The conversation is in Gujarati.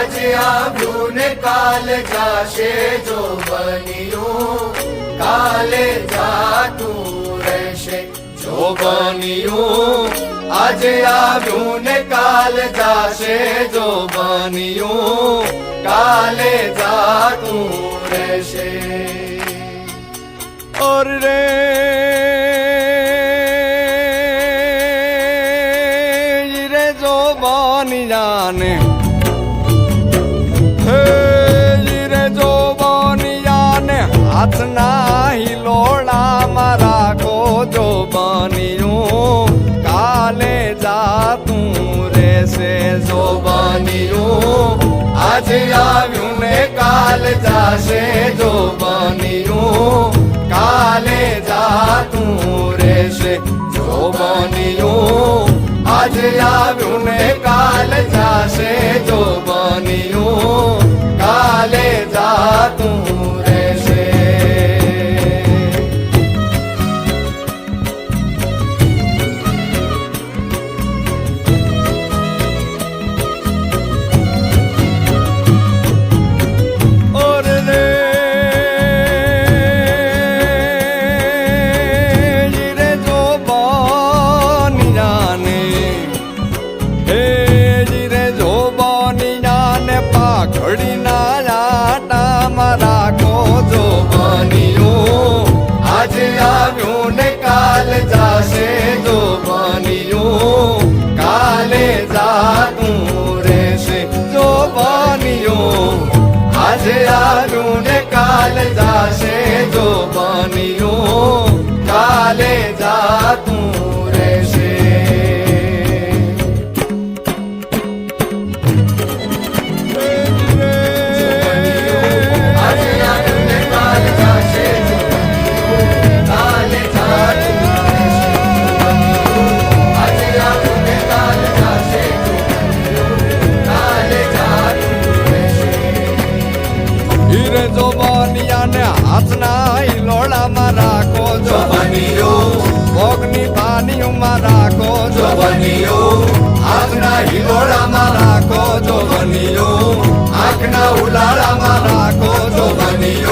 આજે આવ્યું ને કાલે જાશે જો બન્યું કાલે જાતું રહેશે જો બન્યું આજે આવ્યું ને કાલે જાશે જો બન્યું કાલે જાતું રહેશે और रे रे जो बानी जाने रे जो बानी जाने हाथ ना हिलोड़ा मारा को जो बनियूं काले जातूं रेसे जो બન્યું આજે આવ્યું ને કાલે જાશે જો બન્યું કાલે જાતું રહેશે જો બન્યું આજે આવ્યું ને કાલે જાશે જો બન્યું કાલે જાતું રહેશે और रे रे जो बानी जाने रे जो बानी जाने पाखड़ी ना जाटा मारा को जो બન્યું આજે આવ્યું ને કાલે જાશે જો બન્યું કાલે જાતું રહેશે જો બન્યું આજે આવ્યું ને કાલે જાશે જો બન્યું કાલે જાતું રહેશે આજે આવ્યું ને કાલે જાશે જો બન્યું કાલે જાતું રહેશે આજે આવ્યું ને કાલે જાશે જો બન્યું કાલે જાતું રહેશે હીરે જો બાનિયા ને હાથના હિલોડામાં રાખો જો જો બન્યું ભોગની પાનીઓમાં રાખો જો જો બન્યું આંખના હિલોડામાં રાખો જો બન્યું આંખના ઉલાળામાં રાખો જો બન્યું